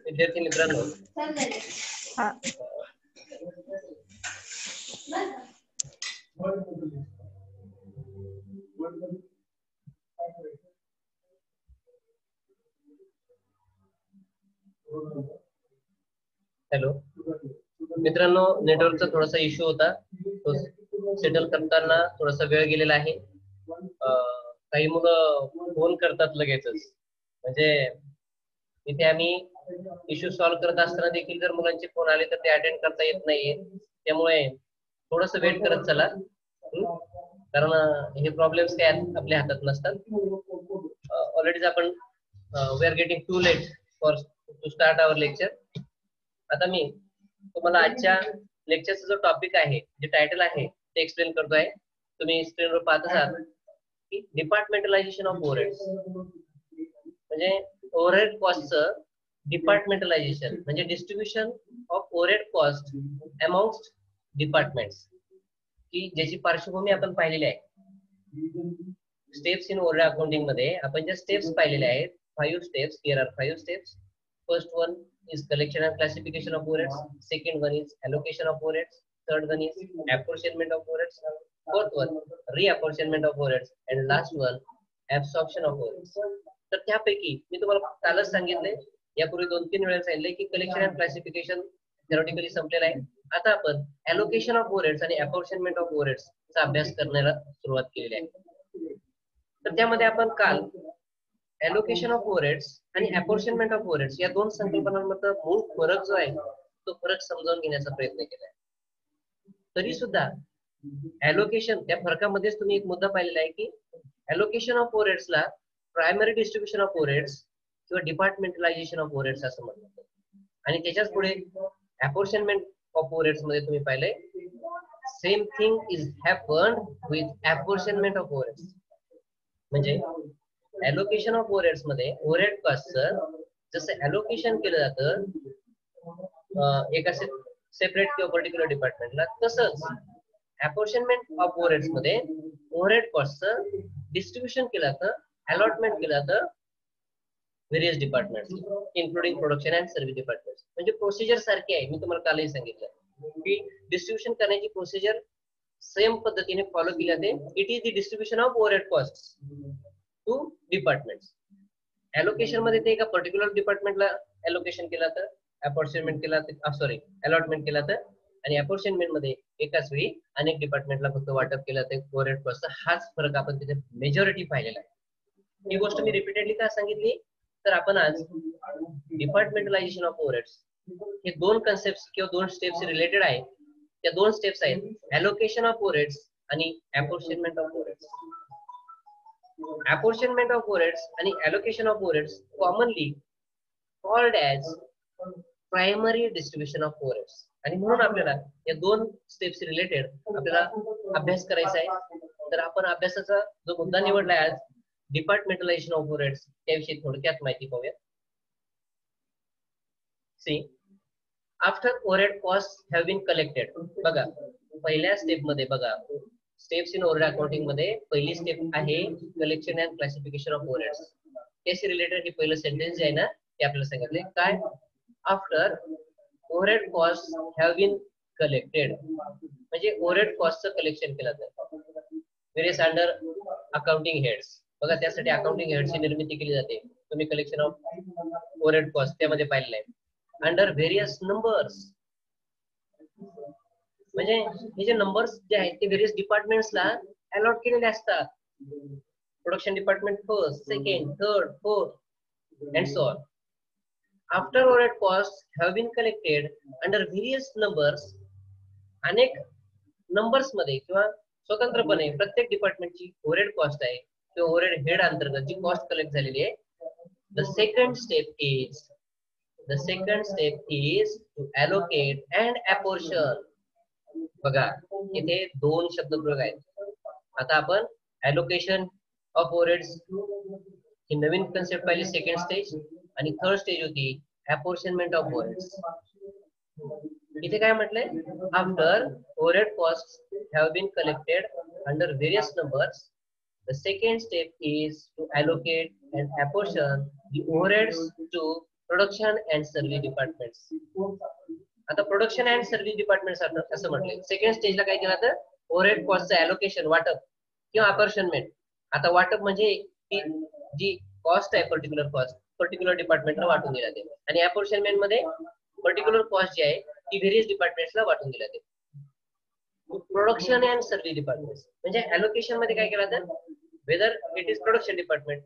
विद्यार्थी मित्रांनो, हॅलो मित्रांनो, नेटवर्कचा थोडासा इश्यू होता, तो सेटल करताना थोडासा वेळ गेलेला आहे. काही मुलं फोन करतात लगेचच, म्हणजे इथे आम्ही इश्यू सॉल्व्ह करत असताना देखील जर मुलांचे फोन आले तर ते अटेंड करता येत नाहीये. त्यामुळे थोडस वेट करत चला, कारण हे प्रॉब्लेम्स काय आपल्या हातात नसतात. ऑलरेडीच आपण we are getting too late for to start our lecture. आता मी तुम्हाला आजच्या लेक्चरचा जो टॉपिक आहे, जे टायटल आहे ते एक्सप्लेन करतोय. तुम्ही स्क्रीनवर पाहत असाल की डिपार्टमेंटलायझेशन ऑफ ओव्हरहेड्स, म्हणजे ओव्हरहेड कॉस्टचं डिपार्टमेंटलायझेशन, म्हणजे distribution of overhead cost amongst departments, की ज्याची पार्श्वभूमी आपण पाहिलेली आहे. स्टेप्स इन ओव्हरहेड अकाउंटिंग मध्ये आपण ज्या स्टेप्स पाहिलेल्या आहेत, 5 steps. Here are 5 steps. First one is collection and classification of overheads. Second one is allocation of overheads. Third one is apportionment of overheads. Fourth one reapportionment of overheads. And last one absorption of overheads. तर त्यापैकी मी तुम्हाला कालच सांगितले, यापूर्वी 2-3 वेळा सांगितले की collection and classification theoretically संपलेलं आहे. आता आपण ॲलोकेशन ऑफ ओव्हरहेड्स आणि अपॉर्शनमेंट ऑफ ओव्हरहेड्स चा अभ्यास करण्याला सुरुवात केलेली आहे. तर त्यामध्ये आपण काल ॲलोकेशन ऑफ ओव्हरहेड्स आणि अपॉर्शनमेंट ऑफ ओव्हरहेड्स या दोन संकल्पनांमध्ये मूळ फरक जो आहे तो फरक समजावून घेण्याचा प्रयत्न केला आहे. तरी सुद्धा ॲलोकेशन, त्या फरकामध्येच तुम्ही एक मुद्दा पाहिलेला आहे की ॲलोकेशन ऑफ ओव्हरहेड्सला प्रायमरी डिस्ट्रीब्युशन ऑफ ओव्हरहेड्स किंवा डिपार्टमेंटलायझेशन ऑफ ओव्हरहेड्स असं म्हणतात. आणि त्याच्याच पुढे अपॉर्शनमेंट ऑफ ओव्हरहेड्स मध्ये तुम्ही पाहिले same thing is happened with apportionment of overheads. म्हणजे ॲलोकेशन ऑफ ओव्हरहेड्स मध्ये ओव्हरहेड कॉस्टचं जसं ॲलोकेशन केलं जातं एका सेपरेट किंवा पर्टिक्युलर डिपार्टमेंटला, तसंच अपॉर्शनमेंट ऑफ ओव्हरहेड्स मध्ये ओव्हरहेड कॉस्टचं डिस्ट्रीब्युशन केलं जातं, अलॉटमेंट केलं जातं various departments including production and service departments. म्हणजे प्रोसिजर सारखी आहे. मी तुम्हाला कालही सांगितलं की डिस्ट्रीब्युशन करण्याची प्रोसिजर सेम पद्धतीने फॉलो केली जाते. It is the distribution of overhead cost to departments. Allocation मध्ये ते एका पर्टिक्युलर डिपार्टमेंटला ॲलोकेशन केलं जातं, अपॉर्शनमेंट केला सॉरी अलॉटमेंट केला जातं, आणि अपॉर्शनमेंट मध्ये एकाच वेळी अनेक डिपार्टमेंटला फक्त वाटप केलं जातं ओव्हरहेड कॉस्टचा. हाच फरक आपण तिथे मेजॉरिटी पाहिलेला आहे. ही गोष्ट मी रिपीटेडली का सांगितली, तर आपण आज डिपार्टमेंटलायझेशन ऑफ ओव्हरहेड्स हे दोन कन्सेप्ट किंवा दोन स्टेप्स रिलेटेड आहेत. त्या दोन स्टेप्स आहेत ॲलोकेशन ऑफ ओव्हरहेड्स आणि apportionment of overheads. Apportionment of overheads आणि allocation of overheads commonly called as primary distribution of overheads. आणि म्हणून आपल्याला या दोन स्टेप्स रिलेटेड आपल्याला अभ्यास करायचा आहे. तर आपण अभ्यासाचा जो मुद्दा निवडलाय आज, डिपार्टमेंटलायझेशन ऑफ ओव्हरहेड्स, त्याविषयी थोडक्यात माहिती पाहूया. See, after overhead cost have been collected. बघा पहिल्या स्टेप मध्ये, बघा स्टेप्स इन ओव्हरहेड अकाउंटिंग मध्ये पहिली स्टेप आहे collection and classification of overheads. त्याशी रिलेटेड हे पहिलं सेंटेन्स आहे ना, ते आपल्याला सांगितले काय, after overhead cost have been collected, म्हणजे ओव्हरहेड कॉस्टचं कलेक्शन केलं जातं व्हेरियस अंडर अकाउंटिंग हेड्स. बघा त्यासाठी अकाउंटिंग हेडची निर्मिती केली जाते. तुम्ही कलेक्शन ऑफ ओव्हरहेड कॉस्ट त्यामध्ये पाहिलेलं आहे. अंडर व्हेरियस नंबर्स, म्हणजे हे जे नंबर्स जे आहेत ते व्हेरियस डिपार्टमेंट्सला अलॉट केलेले असतात. Production department first, second, third, fourth and so on. After overhead cost have been collected under various numbers, अनेक नंबर्स मध्ये किंवा स्वतंत्रपणे प्रत्येक डिपार्टमेंटची ओव्हरहेड कॉस्ट आहे किंवा ओव्हरहेड हेड अंतर्गत जी कॉस्ट कलेक्ट झालेली आहे. The second step is to allocate and apportion. बघा इथे दोन शब्द प्रयोग आहेत. आता आपण ॲलोकेशन ऑफ ओव्हरहेड्स ही नवीन कन्सेप्ट पाहिली सेकंड स्टेज, आणि थर्ड स्टेज होती अपॉर्शनमेंट ऑफ ओव्हरहेड्स. इथे काय म्हटलंय, after overhead cost have been collected under various numbers, the second step is to allocate and apportion the overheads to production and service departments. आता production and service department असं म्हटलंय. Second स्टेजला काय केलं तर ओव्हरहेड कॉस्टचं ॲलोकेशन वाटप किंवा apportionment. आता वाटप म्हणजे जी कॉस्ट आहे पर्टिक्युलर कॉस्ट पर्टिक्युलर डिपार्टमेंटला वाटून दिला जाते आणि अपॉर्शनमेंट मध्ये पर्टिक्युलर कॉस्ट जी आहे ती व्हेरियस डिपार्टमेंट्सला वाटून दिला जाते. प्रोडक्शन अँड सर्व्हिस डिपार्टमेंट म्हणजे ॲलोकेशन मध्ये काय केलं तर whether it is production department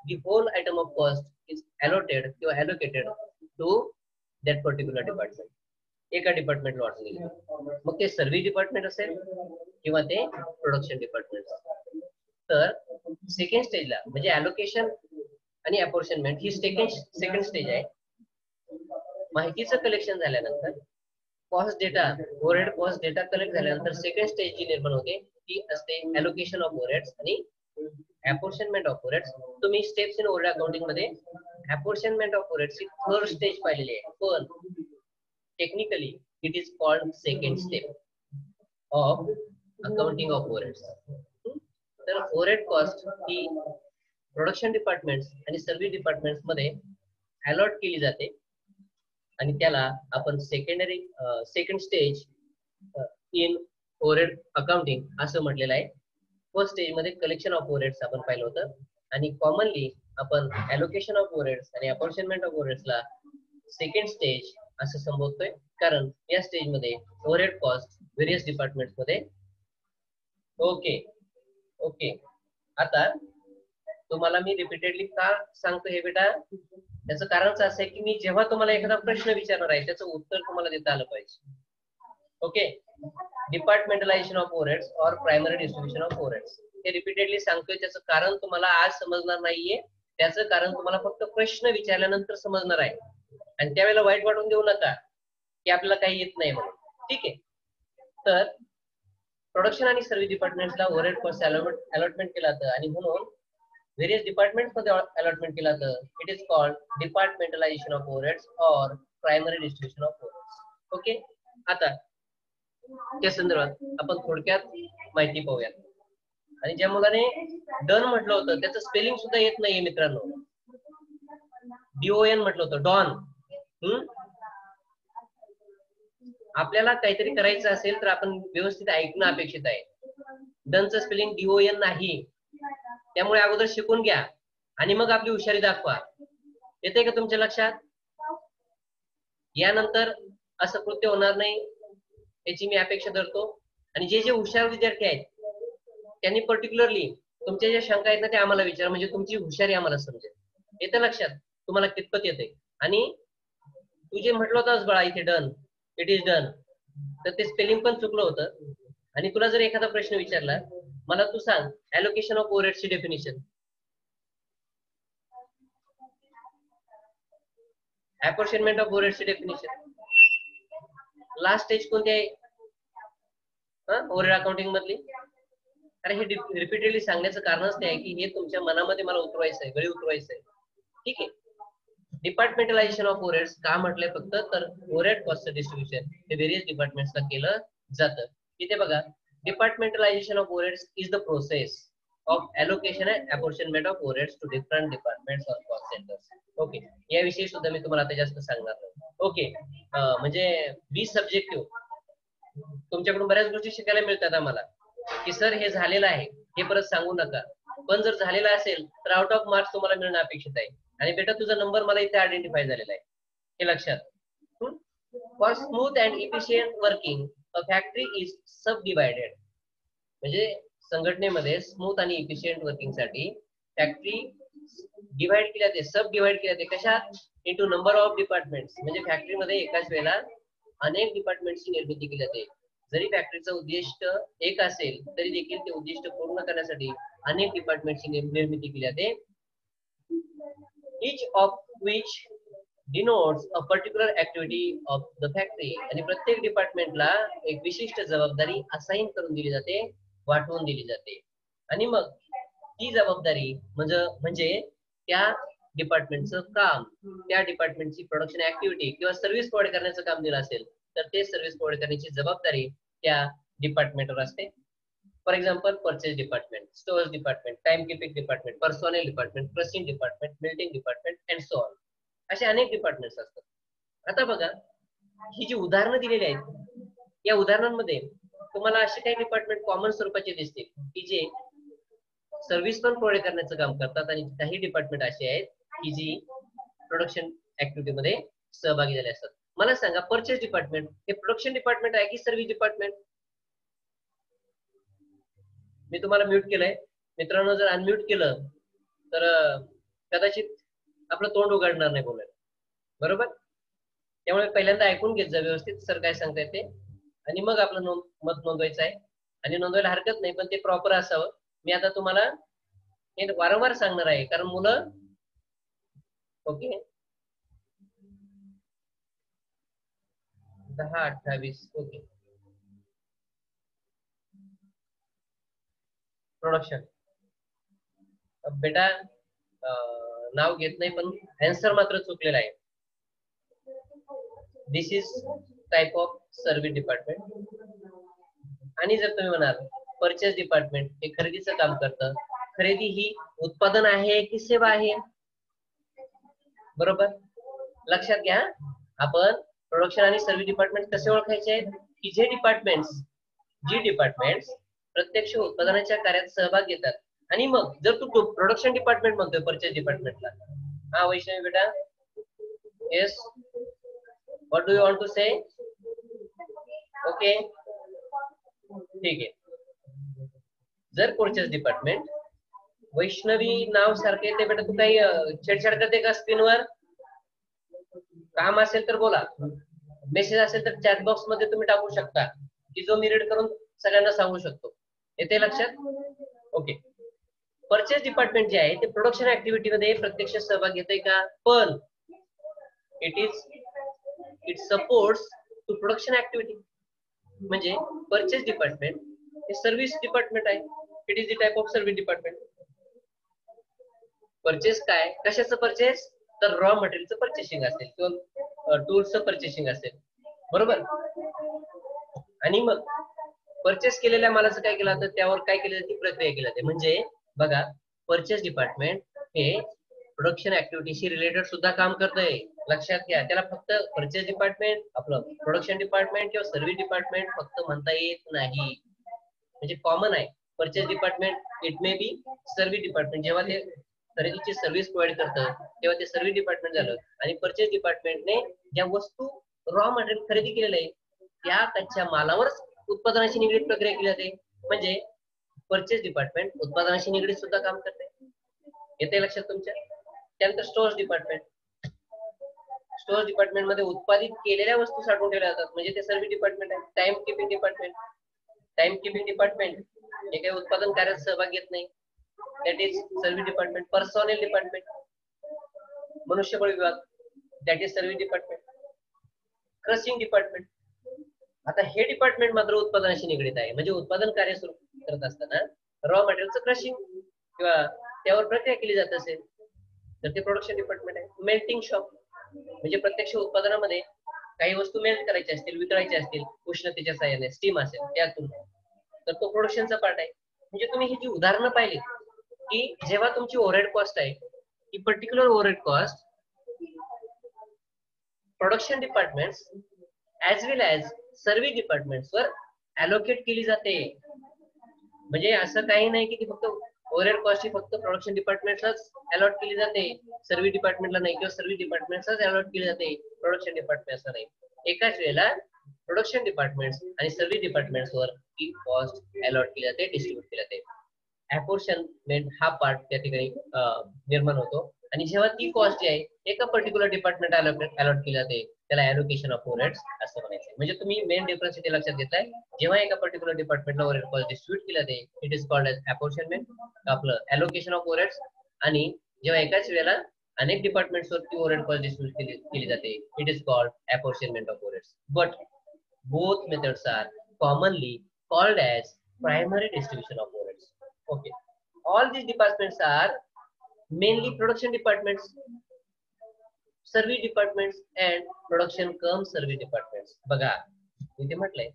the whole item of cost is allotted किंवा allocated to that particular department. एका डिपार्टमेंटला वाटून दिले. मग ते सर्व्हिस डिपार्टमेंट असेल किंवा ते प्रोडक्शन डिपार्टमेंट. तर सेकंड स्टेजला म्हणजे ॲलोकेशन आणि अपॉर्शनमेंट ही सेकंड स्टेज आहे. माहितीचं कलेक्शन झाल्यानंतर cost data overhead cost data collect झाल्यानंतर सेकंड स्टेज जी निर्माण होते ती असते ॲलोकेशन ऑफ ओव्हरहेड्स आणि अपॉर्शनमेंट ऑफ ओव्हरहेड्स. तुम्ही स्टेप्स इन ओव्हरहेड अकाउंटिंग मध्ये अपॉर्शनमेंट ऑफ ओव्हरहेड्स ची थर्ड स्टेज पाहिलेली आहे, पण technically it is called second step of accounting of overheads. तर ओव्हरहेड कॉस्ट ही प्रोडक्शन डिपार्टमेंट्स आणि सर्व्हिस डिपार्टमेंट्स मध्ये अलॉट केली जाते आणि त्याला आपण second stage in overhead accounting असं म्हटलेलं आहे. फर्स्ट स्टेज मध्ये कलेक्शन ऑफ ओव्हरहेड्स आपण पाहिलं होतं आणि कॉमनली आपण ॲलोकेशन ऑफ ओव्हरहेड्स आणि अपॉर्शनमेंट ऑफ ओव्हरहेड्सला सेकंड स्टेज असं संबोधतोय कारण या स्टेज मध्ये ओव्हरहेड कॉस्ट व्हेरियस डिपार्टमेंट्स मध्ये. ओके आता तुम्हाला मी रिपीटेडली का सांगतो हे बेटा, त्याचं कारणच असं आहे की मी जेव्हा तुम्हाला एखादा प्रश्न विचारणार आहे त्याचं उत्तर तुम्हाला देता आलं पाहिजे. ओके, डिपार्टमेंटलायझेशन ऑफ ओव्हरहेड्स और प्रायमरी डिस्ट्रीब्युशन ऑफ ओव्हरहेड्स हे रिपीटेडली सांगतोय. त्याचं कारण तुम्हाला आज समजणार नाहीये, त्याचं कारण तुम्हाला फक्त प्रश्न विचारल्यानंतर समजणार आहे आणि त्यावेळेला वाईट वाटून देऊ नका की आपल्याला काही येत नाही म्हणून. ठीक आहे, तर प्रोडक्शन आणि सर्व्हिस डिपार्टमेंटला ओव्हरहेड कॉस्ट अलॉटमेंट केला जातं आणि म्हणून व्हेरियस डिपार्टमेंट मध्ये अलॉटमेंट केला जातं. It is called departmentalization of overheads और primary distribution of overheads. Okay, आता त्या संदर्भात आपण थोडक्यात माहिती पाहूयात. आणि ज्या मुलाने डन म्हटलं होतं त्याचं स्पेलिंग सुद्धा येत नाहीये मित्रांनो. DON म्हटलं होतं डॉन. आपल्याला काहीतरी करायचं असेल तर आपण व्यवस्थित ऐकणं अपेक्षित आहे. डनचं स्पेलिंग DON नाही, त्यामुळे अगोदर शिकून घ्या आणि मग आपली हुशारी दाखवा. येते का तुमच्या लक्षात? यानंतर असं कृत्य होणार नाही याची मी अपेक्षा धरतो. आणि जे हुशार विद्यार्थी आहेत त्यांनी पर्टिक्युलरली तुमच्या ज्या शंका आहेत ना त्या आम्हाला विचारा, म्हणजे तुमची हुशारी आम्हाला समजेल. येतं लक्षात तुम्हाला कितपत येते? आणि तू जे म्हटलं होतंस बाळा इथे डन, इट इज डन, तर ते स्पेलिंग पण चुकलं होतं. आणि तुला जर एखादा प्रश्न विचारला, मला तू सांग ॲलोकेशन ऑफ ओव्हरहेड्सची डेफिनेशन, अपॉर्शनमेंट ऑफ ओव्हरहेड्सची डेफिनेशन, लास्ट स्टेज कोणती आहे ओव्हरहेड अकाउंटिंग मधली? अरे हे रिपीटेडली सांगण्याचं कारणच ते आहे की हे तुमच्या मनामध्ये मला उतरवायचं आहे, गळी उतरवायचं आहे. ठीक आहे, डिपार्टमेंटलायझेशन ऑफ ओव्हरहेड्स का म्हटलंय फक्त तर ओव्हरहेड कॉस्टचं डिस्ट्रीब्युशन हे व्हेरियस डिपार्टमेंट्सला केलं जातं. इथे बघा, डिपार्टमेंटलायझेशन of overheads is the process of allocation and apportionment of overheads to different departments or cost centres. Okay, याविषयी सुद्धा मी तुम्हाला आता जास्त सांगणार नाही. ओके, म्हणजे 20 सब्जेक्टिव्ह तुमच्याकडून बऱ्याच गोष्टी शिकायला मिळतात आम्हाला की सर हे झालेलं आहे हे परत सांगू नका, पण जर झालेलं असेल तर आउट ऑफ मार्क्स तुम्हाला मिळणं अपेक्षित आहे. आणि बेटा तुझा नंबर मला इथे आयडेंटिफाय झालेला आहे हे लक्षात. For smooth and efficient working a factory is sub divided. म्हणजे संघटनेमध्ये स्मूथ आणि इफिशियंट वर्किंग साठी फॅक्टरी डिवाइड केली जाते, सब डिवाइड केली जाते. कशात? Into number of departments. म्हणजे फॅक्टरीमध्ये एकाच वेळेला अनेक डिपार्टमेंटची निर्मिती केली जाते. जरी फॅक्टरीचं उद्दिष्ट एक असेल तरी देखील ते उद्दिष्ट पूर्ण करण्यासाठी अनेक डिपार्टमेंटची निर्मिती केली जाते. each of which denotes a particular activity of the factory. आणि प्रत्येक डिपार्टमेंटला एक विशिष्ट जबाबदारी असाइन करून दिली जाते, वाटवून दिली जाते. आणि मग ती जबाबदारी म्हणजे त्या डिपार्टमेंटचं काम, त्या डिपार्टमेंटची प्रोडक्शन ऍक्टिव्हिटी किंवा सर्व्हिस प्रोव्हाइड करण्याचं काम दिलं असेल तर ते सर्व्हिस प्रोव्हाइड करण्याची जबाबदारी त्या डिपार्टमेंटवर असते. For example purchase department, stores department, time keeping department, personnel department, crushing department, melting department and so on. असे अनेक डिपार्टमेंट्स असतात. आता बघा, ही जी उदाहरणं दिलेली आहेत, या उदाहरणांमध्ये तुम्हाला असे काही डिपार्टमेंट कॉमन स्वरूपाचे दिसतील की जे सर्व्हिस पण प्रोव्हाइड करण्याचं काम करतात, आणि काही डिपार्टमेंट असे आहेत की जी प्रोडक्शन ऍक्टिव्हिटी मध्ये सहभागी झाले असतात. मला सांगा, परचेस डिपार्टमेंट हे प्रोडक्शन डिपार्टमेंट आहे की सर्व्हिस डिपार्टमेंट? मी तुम्हाला म्यूट केलंय मित्रांनो, जर अनम्यूट केलं तर कदाचित आपलं तोंड उघडणार नाही बोलायला, बरोबर? त्यामुळे पहिल्यांदा ऐकून घेत जा व्यवस्थित सर काय सांगताय ते, आणि मग आपलं मत नोंदवायचं आहे. आणि नोंदवायला हरकत नाही, पण ते प्रॉपर असावं. मी आता तुम्हाला हे वारंवार सांगणार आहे, कारण मुलं, ओके, 10-28, ओके. प्रोडक्शन, बेटा नाव घेत नाही, पण आन्सर मात्र चुकलेला आहे. This is type of service department. आणि जर तुम्ही म्हणाल परचेस डिपार्टमेंट हे खरेदीचं काम करतं, खरेदी ही उत्पादन आहे की सेवा आहे? बरोबर, लक्षात घ्या. आपण प्रोडक्शन आणि सर्व्हिस डिपार्टमेंट कसे ओळखायचे आहेत की जी डिपार्टमेंट्स प्रत्यक्ष उत्पादनाच्या कार्यात सहभाग घेतात. आणि मग जर तू प्रोडक्शन डिपार्टमेंट म्हणतोय परचेस डिपार्टमेंटला, हा वैष्णवी बेटा, yes, what do you want to say? Okay, ठीक आहे. जर परचेस डिपार्टमेंट, वैष्णवी नाव सारखे येते बेटा, तू काही छेडछाड करते का स्क्रीनवर? काम असेल तर बोला, मेसेज असेल तर चॅट बॉक्स मध्ये तुम्ही टाकू शकता, की जो मी रीड करून सगळ्यांना सांगू शकतो. येते लक्षात? ओके. परचेस डिपार्टमेंट जे आहे ते प्रोडक्शन ऍक्टिव्हिटी मध्ये प्रत्यक्ष सहभाग घेते का? पण it supports to production activity. म्हणजे परचेस डिपार्टमेंट हे सर्व्हिस डिपार्टमेंट आहे. It is the type of service department. Purchase काय, कशाचं परचेस? तर रॉ मटेरियलचं परचेसिंग असेल किंवा टूल्सचं परचेसिंग असेल, बरोबर? आणि मग परचेस केलेल्या मालाचं काय केलं जातं, त्यावर काय केलं जाते, प्रक्रिया केली जाते. म्हणजे बघा, परचेस डिपार्टमेंट हे प्रोडक्शन ऍक्टिव्हिटीशी रिलेटेड सुद्धा काम करतंय. लक्षात घ्या, त्याला फक्त परचेस डिपार्टमेंट, आपलं प्रोडक्शन डिपार्टमेंट किंवा सर्व्हिस डिपार्टमेंट फक्त म्हणता येत नाही. म्हणजे कॉमन आहे, purchase department it may be service department. जेव्हा ते खरेदीची सर्व्हिस प्रोव्हाइड करतं तेव्हा ते सर्व्हिस डिपार्टमेंट झालं. आणि परचेस डिपार्टमेंटने ज्या वस्तू रॉ मटेरियल खरेदी केलेलं आहे त्या कच्च्या मालावर उत्पादनाशी निगडीत प्रक्रिया केली जाते. म्हणजे परचेस डिपार्टमेंट उत्पादनाशी निगडीत सुद्धा काम करते. येते लक्षात तुमच्या? त्यानंतर स्टोअर्स डिपार्टमेंट. स्टोअर्स डिपार्टमेंट मध्ये उत्पादित केलेल्या वस्तू साठवून ठेवल्या जातात, म्हणजे ते सर्व्हिस डिपार्टमेंट आहे. टाइम कीपिंग डिपार्टमेंट, हे काही उत्पादन कार्यात सहभाग घेत नाही, that is service department. Personnel department, मनुष्यबळ विभाग, that is service department. Crushing department, आता हे डिपार्टमेंट मात्र उत्पादनाशी निगडीत आहे. म्हणजे उत्पादन कार्य सुरू करत असताना रॉ मटेरियलचं क्रशिंग किंवा त्यावर प्रक्रिया केली जात असेल तर ते प्रोडक्शन डिपार्टमेंट आहे. मेल्टिंग शॉप, म्हणजे प्रत्यक्ष उत्पादनामध्ये काही वस्तू मेल्ट करायच्या असतील, वितळायच्या असतील उष्णतेच्या साहाय्याने, स्टीम असेल त्यातून, तर तो प्रोडक्शनचा पार्ट आहे. म्हणजे तुम्ही ही जी उदाहरणं पाहिली की जेव्हा तुमची ओव्हरहेड कॉस्ट आहे, ही particular overhead cost production departments as well as service departments वर अलोकेट केली जाते. म्हणजे असं काही नाही की ती फक्त ओव्हरहेड कॉस्ट ही फक्त प्रोडक्शन डिपार्टमेंटलाच अलॉट केली जाते, सर्व्हिस डिपार्टमेंटला नाही, किंवा सर्व्हिस डिपार्टमेंटलाच अलॉट केली जाते, प्रोडक्शन डिपार्टमेंटला नाही. एकाच वेळेला प्रोडक्शन डिपार्टमेंट्स आणि सर्व्हिस डिपार्टमेंट्स वर ही कॉस्ट अलॉट केली जाते, डिस्ट्रीब्यूट केली जाते. अपोर्शनमेंट हा पार्ट त्या ठिकाणी निर्माण होतो. आणि जेव्हा ती कॉस्ट जी आहे एका पर्टिक्युलर डिपार्टमेंट अलॉट केली जाते त्याला ॲलोकेशन ऑफ ओव्हरहेड्स असं म्हणायचं. म्हणजे तुम्ही मेन डिफरन्स इथे लक्षात घेतलाय. जेव्हा एका पर्टिक्युलर डिपार्टमेंटला ओव्हरहेड कॉस्ट डिस्ट्रीब्यूट केली जाते it is called as apportionment, आपलं ॲलोकेशन ऑफ ओव्हरहेड्स. आणि जेव्हा एकाच वेळेला अनेक डिपार्टमेंट्स वर ती ओव्हरहेड कॉस्ट डिस्ट्रीब्यूट केली जाते it is called apportionment of overheads. But both methods are commonly called as primary distribution of overheads. Okay, all these departments are mainly production departments, service departments and production cum service departments. बघा इथे म्हटलंय,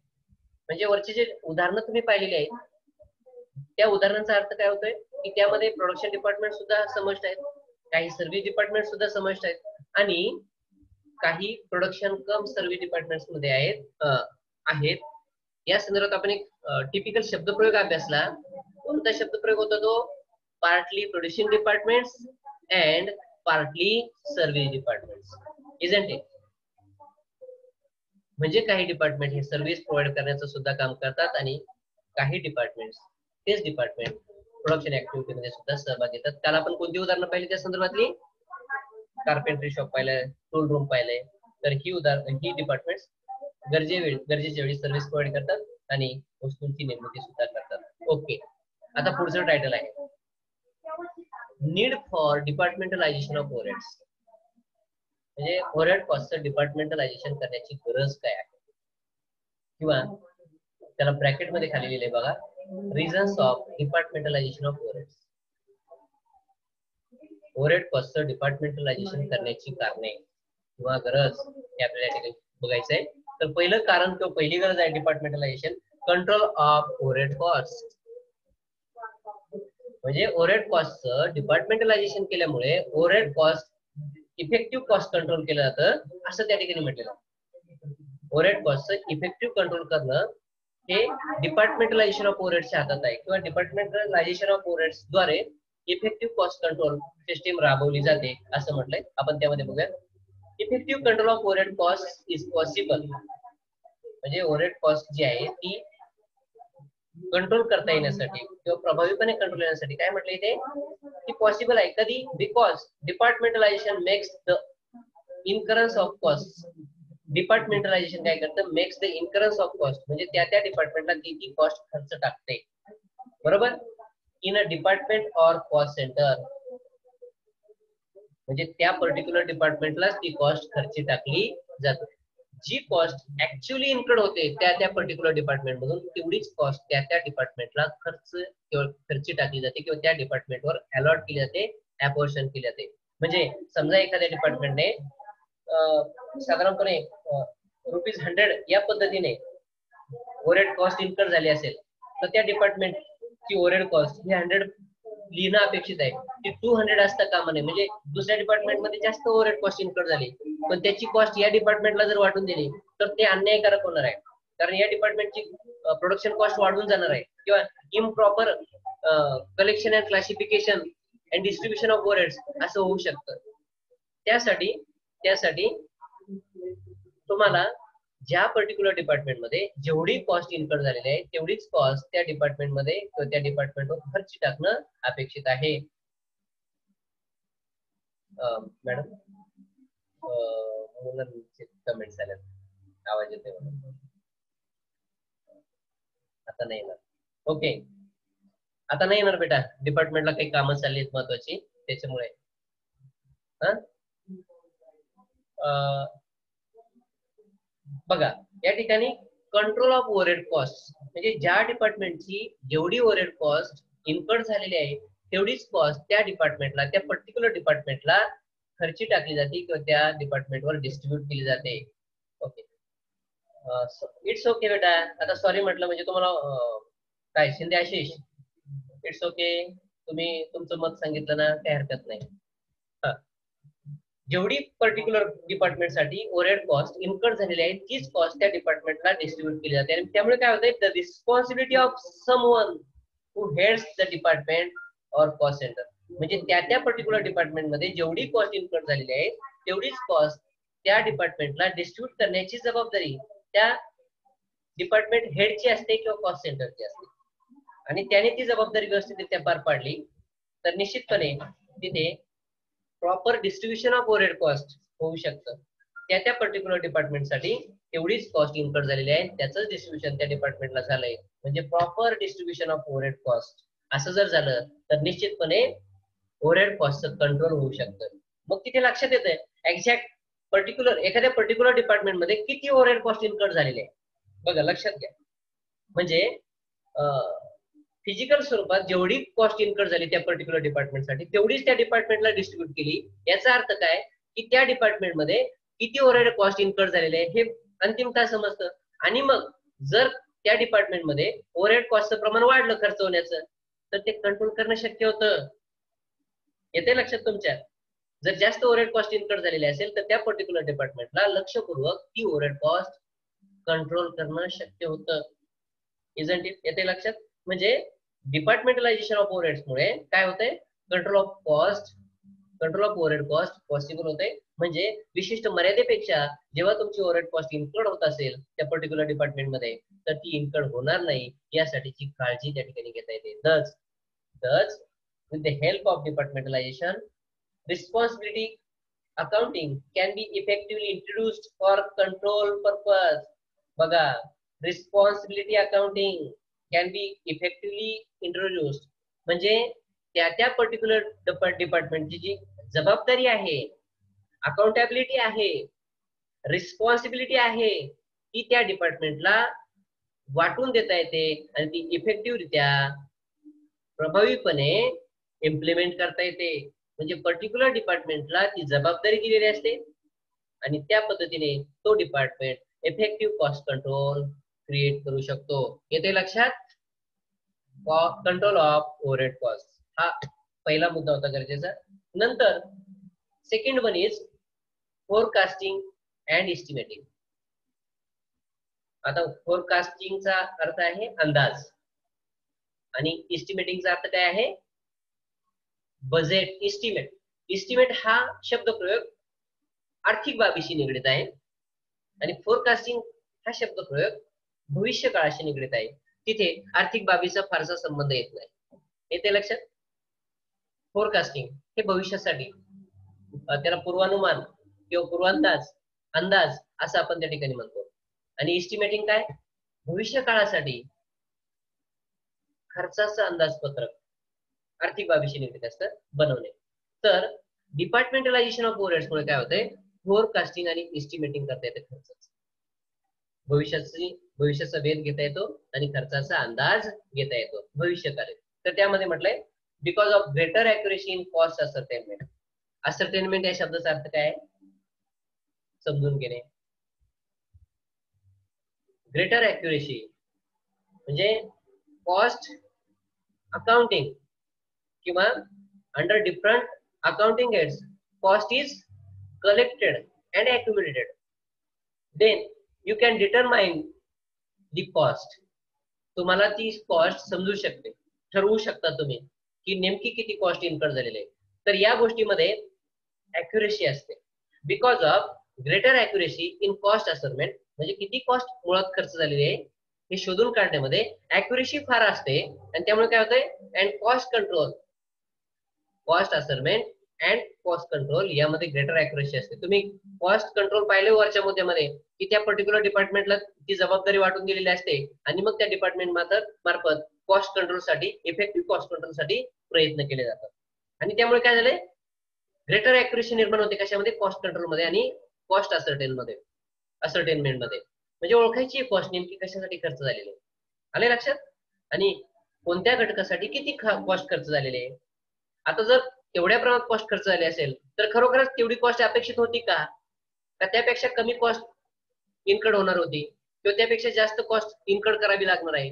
म्हणजे वरचे जे उदाहरणं तुम्ही पाहिलेली आहेत त्या उदाहरणाचा अर्थ काय होतोय की त्यामध्ये प्रोडक्शन डिपार्टमेंट सुद्धा समाविष्ट आहेत, काही सर्व्हिस डिपार्टमेंट सुद्धा समाविष्ट आहेत आणि काही प्रोडक्शन कम सर्व्हिस डिपार्टमेंट मध्ये आहेत. या संदर्भात आपण एक टिपिकल शब्दप्रयोग अभ्यासला. कोणता शब्दप्रयोग होता तो? Partly producing departments and partly service departments, isn't it? म्हणजे काही डिपार्टमेंट हे सर्व्हिस प्रोव्हाइड करण्याचं सुद्धा काम करतात आणि काही डिपार्टमेंट्स तेच डिपार्टमेंट प्रोडक्शन ऍक्टिव्हिटी मध्ये सुद्धा सहभाग घेतात. काल आपण कोणती उदाहरणं पाहिली त्या संदर्भातली? कार्पेंट्री शॉप पाहिलंय, टूल रूम पाहिलंय. तर ही डिपार्टमेंट गरजेच्या वेळी सर्व्हिस प्रोव्हाइड करतात आणि वस्तूंची निर्मिती सुद्धा करतात. ओके, आता पुढचं टायटल आहे नीड फॉर डिपार्टमेंटलायझेशन ऑफ ओव्हरहेड्स. म्हणजे ओव्हरहेड कॉस्टचं डिपार्टमेंटलायझेशन करण्याची गरज काय आहे, किंवा त्याला ब्रॅकेट मध्ये खाली लिहिले बघा, reasons of departmentalization of overheads. Overhead कॉस्टचं डिपार्टमेंटलायझेशन करण्याची कारणे किंवा गरज हे आपल्याला या ठिकाणी बघायचंय. तर पहिलं कारण किंवा पहिली गरज आहे डिपार्टमेंटलायझेशन, कंट्रोल ऑफ ओव्हरहेड कॉस्ट. म्हणजे ओव्हरहेड कॉस्टचं डिपार्टमेंटलायझेशन केल्यामुळे overhead cost effective cost control केलं जातं असं त्या ठिकाणी म्हटलेलं आहे. ओव्हरहेड कॉस्टचं इफेक्टिव्ह कंट्रोल करणं हे डिपार्टमेंटलायझेशन ऑफ ओव्हरहेड्सच्या हातात आहे, किंवा डिपार्टमेंटलायझेशन ऑफ ओव्हरहेड्स द्वारे इफेक्टिव्ह कॉस्ट कंट्रोल सिस्टीम राबवली जाते असं म्हटलंय. आपण त्यामध्ये बघूया, effective control of overhead cost is possible. म्हणजे ओव्हरहेड कॉस्ट जी आहे ती कंट्रोल करता येण्यासाठी किंवा प्रभावीपणे कंट्रोल येण्यासाठी काय म्हटलं इथे की पॉसिबल आहे. कधी? Because departmentalization makes the incurrence of cost. Departmentalization काय करतं? Makes the incurrence of cost, म्हणजे त्या डिपार्टमेंटला ती कॉस्ट खर्च टाकते, बरोबर, in a department or cost centre. म्हणजे त्या पर्टिक्युलर डिपार्टमेंटलाच ती कॉस्ट खर्ची टाकली जाते. जी कॉस्ट ऍक्च्युअली इन्कर्ड होते त्या पर्टिक्युलर डिपार्टमेंट मधून तेवढीच कॉस्ट त्या डिपार्टमेंटला खर्ची टाकली जाते किंवा त्या डिपार्टमेंटवर अलॉट केली जाते, अपॉर्शन केली जाते. म्हणजे समजा एखाद्या डिपार्टमेंटने साधारणपणे ₹100 या पद्धतीने ओव्हरहेड कॉस्ट इन्कर्ड झाली असेल, तर त्या डिपार्टमेंटची ओव्हरहेड कॉस्ट ही 100 लिहिणं अपेक्षित आहे, ती 200 असता कामा नये. म्हणजे दुसऱ्या डिपार्टमेंटमध्ये जास्त ओव्हरहेड कॉस्ट इन्कर्ड झाली पण त्याची कॉस्ट या डिपार्टमेंटला जर वाटून दिली तर ते अन्यायकारक होणार आहे, कारण या डिपार्टमेंटची प्रोडक्शन कॉस्ट वाढून जाणार आहे, किंवा improper collection and classification and distribution of overheads असं होऊ शकतं. त्यासाठी तुम्हाला ज्या पर्टिक्युलर डिपार्टमेंटमध्ये जेवढी कॉस्ट इन्कर्ड झालेली आहे तेवढीच कॉस्ट त्या डिपार्टमेंटमध्ये किंवा त्या डिपार्टमेंटवर खर्च टाकणं अपेक्षित आहे. मॅडम कमेंट्स आल्यात, आवाज येतोय म्हणून. आता नाही येणार. ओके, आता नाही येणार बेटा, डिपार्टमेंटला काही कामं चालली आहेत महत्वाची, त्याच्यामुळे. बघा या ठिकाणी कंट्रोल ऑफ ओव्हरहेड कॉस्ट, म्हणजे ज्या डिपार्टमेंटची जेवढी ओव्हरहेड कॉस्ट इन्कर्ड झालेली आहे तेवढीच कॉस्ट त्या डिपार्टमेंटला, त्या पर्टिक्युलर डिपार्टमेंटला खर्ची टाकली जाते किंवा त्या डिपार्टमेंटवर डिस्ट्रीब्यूट केली जाते. ओके, इट्स ओके बेटा. आता सॉरी म्हटलं म्हणजे तुम्हाला काय शिंदे आशिष, इट्स ओके, तुम्ही तुमचं मत सांगितलं ना, काही हरकत नाही. जेवढी पर्टिक्युलर डिपार्टमेंटसाठी ओव्हरहेड कॉस्ट इन्कर्ड झालेली आहे तीच कॉस्ट त्या डिपार्टमेंटला डिस्ट्रीब्यूट केली जाते. आणि त्यामुळे काय होतंय, the responsibility of someone who heads the department or cost centre. म्हणजे त्या पर्टिक्युलर डिपार्टमेंटमध्ये जेवढी कॉस्ट इन्कर्ड झालेली आहे तेवढीच कॉस्ट त्या डिपार्टमेंटला डिस्ट्रीब्यूट करण्याची जबाबदारी त्या डिपार्टमेंट हेडची असते किंवा कॉस्ट सेंटरची असते. आणि त्याने ती जबाबदारी व्यवस्थितरित्या पार पाडली तर निश्चितपणे तिथे proper distribution of overhead cost होऊ शकतं. त्या पर्टिक्युलर डिपार्टमेंटसाठी तेवढीच कॉस्ट इन्कर्ड झालेली आहे, त्याचं डिस्ट्रीब्युशन त्या डिपार्टमेंटला झालंय, म्हणजे proper distribution of overhead cost. असं जर झालं तर निश्चितपणे ओव्हरहेड कॉस्टचं कंट्रोल होऊ शकतं. मग तिथे लक्षात येतंय एक्झॅक्ट पर्टिक्युलर एखाद्या पर्टिक्युलर डिपार्टमेंटमध्ये किती ओव्हरहेड कॉस्ट इन्कर्ड झालेली आहे. बघा लक्षात घ्या, म्हणजे फिजिकल स्वरूपात जेवढी कॉस्ट इन्कर्ड झाली त्या पर्टिक्युलर डिपार्टमेंटसाठी तेवढीच त्या डिपार्टमेंटला डिस्ट्रीब्यूट केली. याचा अर्थ काय की त्या डिपार्टमेंटमध्ये किती ओव्हरहेड कॉस्ट इन्कर्ड झालेले आहे हे अंतिमतः समजतं. आणि मग जर त्या डिपार्टमेंटमध्ये ओव्हरहेड कॉस्टचं प्रमाण वाढलं खर्च होण्याचं तर ते कंट्रोल करणं शक्य होतं. येते लक्षात तुमच्या? जर जास्त ओव्हरहेड कॉस्ट इन्कर्ड झालेली असेल तर त्या पर्टिक्युलर डिपार्टमेंटला लक्षपूर्वक ती ओव्हरहेड कॉस्ट कंट्रोल करणं शक्य होतं. Isn't it? येते लक्षात? म्हणजे डिपार्टमेंटलायझेशन ऑफ ओव्हरहेड्स मुळे काय होतंय? Control of overhead cost possible होते. म्हणजे विशिष्ट मर्यादेपेक्षा जेव्हा तुमची ओव्हरहेड कॉस्ट इन्कर्ड होत असेल त्या पर्टिक्युलर डिपार्टमेंटमध्ये तर ती इन्कर्ड होणार नाही यासाठीची काळजी त्या ठिकाणी घेता येते. Thus, with the help of departmentalization, responsibility accounting can be effectively introduced for control purpose. बघा, responsibility accounting can be effectively introduced म्हणजे त्या पर्टिक्युलर डिपार्टमेंटची जी जबाबदारी आहे, अकाउंटेबिलिटी आहे, रिस्पॉन्सिबिलिटी आहे, ती त्या डिपार्टमेंटला वाटून देता येते आणि ती इफेक्टिव्हरित्या प्रभावीपणे इम्प्लिमेंट करता येते. म्हणजे पर्टिक्युलर डिपार्टमेंटला ती जबाबदारी दिलेली असते आणि त्या पद्धतीने तो department effective cost control create करू शकतो. येते लक्षात? कंट्रोल ऑफ ओव्हरहेड कॉस्ट हा पहिला मुद्दा होता गरजेचा. नंतर second one is forecasting and estimating. आता फोरकास्टिंगचा अर्थ आहे अंदाज आणि एस्टिमेटिंगचा अर्थ काय आहे? बजेट. एस्टिमेट हा शब्दप्रयोग आर्थिक बाबीशी निगडित आहे आणि फोरकास्टिंग हा शब्दप्रयोग भविष्य काळाशी निगडित आहे. तिथे आर्थिक बाबीचा फारसा संबंध येत नाही. येते लक्षात? फोरकास्टिंग हे भविष्यासाठी, त्याला पूर्वानुमान किंवा पूर्वांदाज, अंदाज असं आपण त्या ठिकाणी म्हणतो. आणि एस्टिमेटिंग काय? भविष्य काळासाठी खर्चाचं अंदाजपत्रक आर्थिक बाबीशी निगडित असतं बनवणे. तर डिपार्टमेंटलायझेशन ऑफ ओव्हरहेड्स मुळे काय होतंय? फोरकास्टिंग आणि एस्टिमेटिंग करता येते. खर्चाचं भविष्याचा वेध घेता येतो आणि खर्चाचा अंदाज घेता येतो भविष्यकाळी. तर त्यामध्ये म्हटलंय because of greater accuracy in cost ascertainment. Ascertainment या शब्दाचा अर्थ काय आहे? समजून घेणे. ग्रेटर अॅक्युरेसी म्हणजे कॉस्ट अकाउंटिंग किंवा under different accounting heads cost is collected and accumulated. Then you can determine the cost. तुम्हाला ती कॉस्ट समजू शकते, ठरवू शकता तुम्ही की नेमकी किती कॉस्ट इन्कर्ड झालेली आहे. तर या गोष्टीमध्ये अॅक्युरेसी असते. Because of greater accuracy in cost ascertainment म्हणजे किती कॉस्ट मुळात खर्च झालेली आहे हे शोधून काढण्यामध्ये अॅक्युरेसी फार असते आणि त्यामुळे काय होतंय? And cost ascertainment and cost control यामध्ये ग्रेटर अॅक्युरेसी असते. तुम्ही कॉस्ट कंट्रोल पाहिले वरच्या मुद्द्यामध्ये की त्या पर्टिक्युलर डिपार्टमेंटला ती जबाबदारी वाटून दिलेली असते आणि मग त्या डिपार्टमेंट मार्फत कॉस्ट कंट्रोलसाठी, इफेक्टिव्ह कॉस्ट कंट्रोलसाठी प्रयत्न केले जातात. आणि त्यामुळे काय झालंय? ग्रेटर अॅक्युरेसी निर्माण होते कशामध्ये? कॉस्ट कंट्रोल मध्ये आणि कॉस्ट असर्टेनमेंट मध्ये. म्हणजे ओळखायची कॉस्ट नेमकी कशासाठी खर्च झालेली आहे. आले लक्षात? आणि कोणत्या घटकासाठी किती कॉस्ट खर्च झालेली आहे. आता जर एवढ्या प्रमाणात कॉस्ट खर्च झाली असेल तर खरोखरच तेवढी कॉस्ट अपेक्षित होती का त्यापेक्षा कमी कॉस्ट इन्कर्ड होणार होती किंवा त्यापेक्षा जास्त कॉस्ट इन्कर्ड करावी लागणार आहे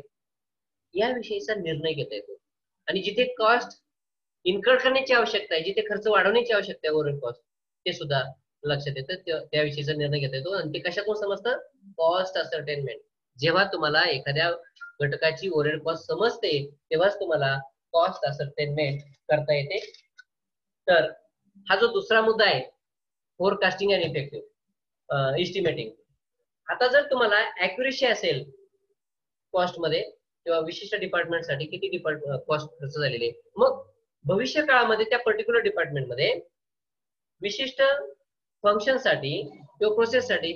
याविषयीचा निर्णय घेता येतो. आणि जिथे कॉस्ट इन्कर्ड करण्याची आवश्यकता आहे, जिथे खर्च वाढवण्याची आवश्यकता आहे ओव्हरहेड कॉस्ट ते सुद्धा लक्षात येतं. त्याविषयीचा निर्णय घेता येतो. आणि ते कशातून समजतं? Cost ascertainment. जेव्हा तुम्हाला एखाद्या घटकाची ओव्हरहेड कॉस्ट समजते तेव्हाच तुम्हाला कॉस्ट असर्टेनमेंट करता येते. तर हा जो दुसरा मुद्दा आहे फोरकास्टिंग अँड इफेक्टिव्ह एस्टिमेटिंग. आता जर तुम्हाला अॅक्युरेसी असेल कॉस्ट मध्ये किंवा विशिष्ट डिपार्टमेंटसाठी किती कॉस्ट खर्च झालेले, मग भविष्य काळामध्ये त्या पर्टिक्युलर डिपार्टमेंटमध्ये विशिष्ट फंक्शनसाठी किंवा प्रोसेससाठी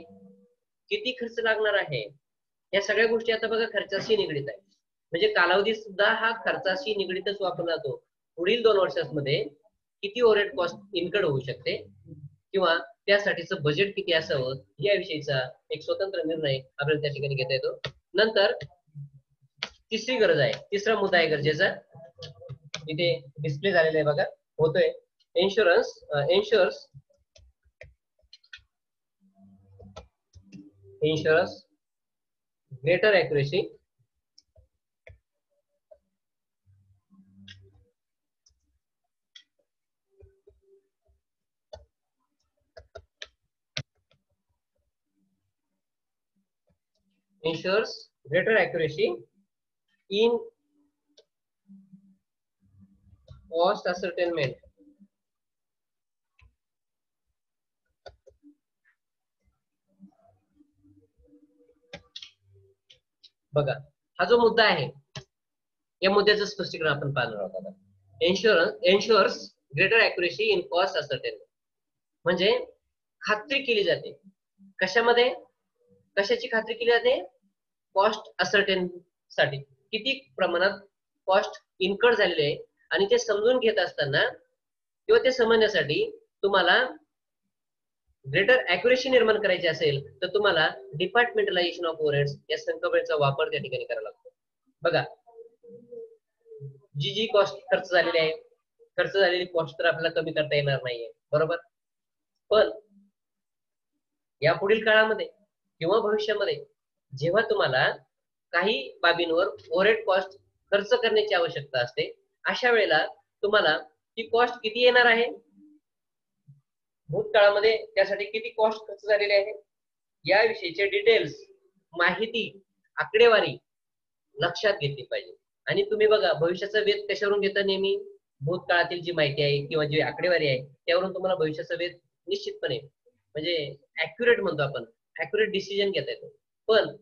किती खर्च लागणार आहे या सगळ्या गोष्टी आता बघा खर्चाशी निगडित आहे. म्हणजे कालावधी सुद्धा हा खर्चाशी निगडितच वापरला जातो. पुढील 2 वर्षांमध्ये किती ओव्हरहेड कॉस्ट इन्कर्ड होऊ शकते किंवा त्यासाठीचं बजेट किती असावं याविषयीचा एक स्वतंत्र निर्णय आपल्याला त्या ठिकाणी घेता येतो. नंतर तिसरी गरज आहे, तिसरा मुद्दा आहे गरजेचा, इथे डिस्प्ले झालेला आहे बघा, होतोय. Insurance greater accuracy ensures greater accuracy in cost ascertainment. बघा, हा जो मुद्दा आहे या मुद्द्याचं स्पष्टीकरण आपण पाहणार आहोत आता. Ensures greater accuracy in cost ascertainment म्हणजे खात्री केली जाते कशामध्ये, कशाची खात्री केली जाते, कॉस्ट असर्टेन साठी किती प्रमाणात कॉस्ट इन्कर्ड झालेले आहे आणि ते समजून घेत असताना किंवा ते समजण्यासाठी तुम्हाला ग्रेटर अॅक्युरेसी निर्माण करायची असेल तर तुम्हाला डिपार्टमेंटलायझेशन ऑफ ओव्हरहेड्स या संकल्पनेचा वापर त्या ठिकाणी करावा लागतो. बघा, जी कॉस्ट खर्च झालेली आहे, खर्च झालेली कॉस्ट तर आपल्याला कमी करता येणार नाहीये, बरोबर. पण यापुढील काळामध्ये किंवा भविष्यामध्ये जेव्हा तुम्हाला काही बाबींवर ओव्हरहेड कॉस्ट खर्च करण्याची आवश्यकता असते, अशा वेळेला तुम्हाला ती कॉस्ट किती येणार आहे, भूतकाळामध्ये त्यासाठी किती कॉस्ट खर्च झालेली आहे याविषयीचे डिटेल्स, माहिती, आकडेवारी लक्षात घेतली पाहिजे. आणि तुम्ही बघा, भविष्याचा वेध कशावरून घेता, नेहमी भूतकाळातील जी माहिती आहे किंवा जी आकडेवारी आहे त्यावरून तुम्हाला भविष्याचा वेध निश्चितपणे म्हणजे ऍक्युरेट म्हणतो आपण, ऍक्युरेट डिसिजन घेता येतो. पण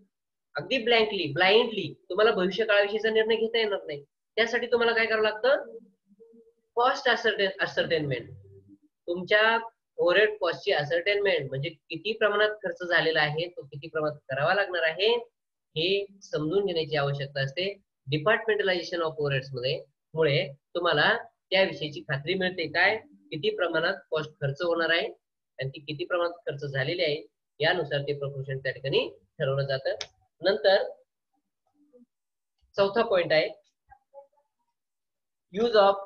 अगदी ब्लँकली ब्लाइंडली तुम्हाला भविष्य काळाविषयीचा निर्णय घेता येणार नाही. त्यासाठी तुम्हाला काय करावं लागतं, कॉस्ट असर्टेनमेंट, तुमच्या ओव्हरहेड कॉस्टची असर्टेनमेंट म्हणजे किती प्रमाणात खर्च झालेला आहे, तो किती प्रमाणात करावा लागणार आहे हे समजून घेण्याची आवश्यकता असते. डिपार्टमेंटलायझेशन ऑफ ओव्हरहेड्स मुळे तुम्हाला त्याविषयीची खात्री मिळते, काय किती प्रमाणात कॉस्ट खर्च होणार आहे आणि ती किती प्रमाणात खर्च झालेली आहे यानुसार ते प्रपोर्शन त्या ठिकाणी ठरवलं जातं. नंतर चौथा पॉइंट आहे use of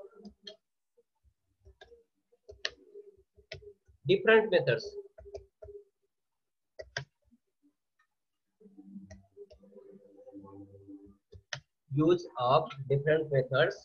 different methods. Use of different methods.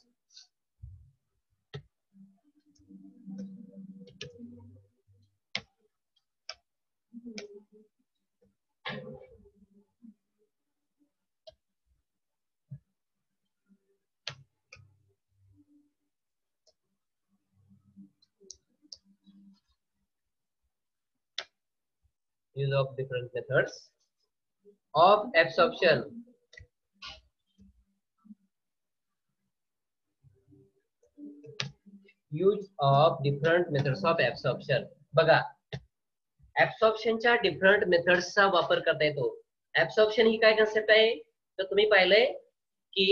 Use of different methods of absorption. Use of different methods of absorption. बघा, ऍब्सॉर्प्शनच्या डिफरंट मेथड्सचा वापर करता येतो. ऍब्सॉर्प्शन ही काय कन्सेप्ट आहे तर तुम्ही पाहिलंय की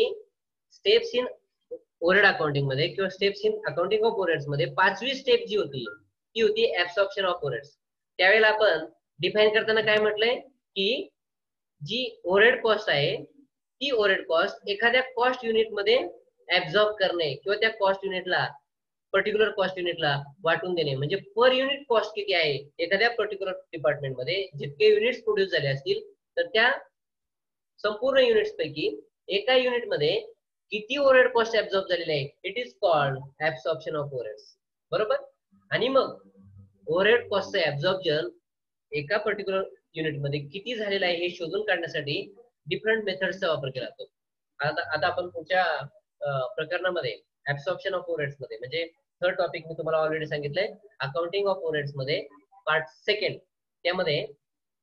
स्टेप्स इन ओव्हरहेड अकाउंटिंग मध्ये किंवा steps in accounting of overheads मध्ये 5वी स्टेप जी होती ती होती ऍब्सॉर्प्शन ऑफ ओव्हरहेड्स. त्यावेळेला आपण डिफाइन करताना काय म्हटलंय की जी ओव्हरहेड कॉस्ट आहे ती ओव्हरहेड कॉस्ट एखाद्या कॉस्ट युनिट मध्ये ऍब्झॉर्ब करणे किंवा त्या कॉस्ट युनिटला पर्टिक्युलर कॉस्ट युनिटला वाटून देणे. म्हणजे पर युनिट कॉस्ट किती आहे एखाद्या पर्टिक्युलर डिपार्टमेंट मध्ये जितके युनिट्स प्रोड्यूस झाले असतील तर त्या संपूर्ण युनिट्स पैकी एका युनिट मध्ये किती ओव्हरहेड कॉस्ट ऍब्झॉर्ब झालेले आहे, it is called absorption of overheads, बरोबर. आणि मग ओव्हरहेड कॉस्टचं ऍब्झॉर्प्शन एका पर्टिक्युलर युनिट मध्ये किती झालेला आहे हे शोधून काढण्यासाठी डिफरंट मेथड्सचा वापर केला जातो. आता आपण पुढच्या प्रकरणामध्ये ऍब्सॉर्प्शन ऑफ ओव्हरहेड्स मध्ये म्हणजे थर्ड टॉपिक मी तुम्हाला ऑलरेडी सांगितलंय अकाउंटिंग ऑफ ओव्हरहेड्स मध्ये पार्ट सेकंड, त्यामध्ये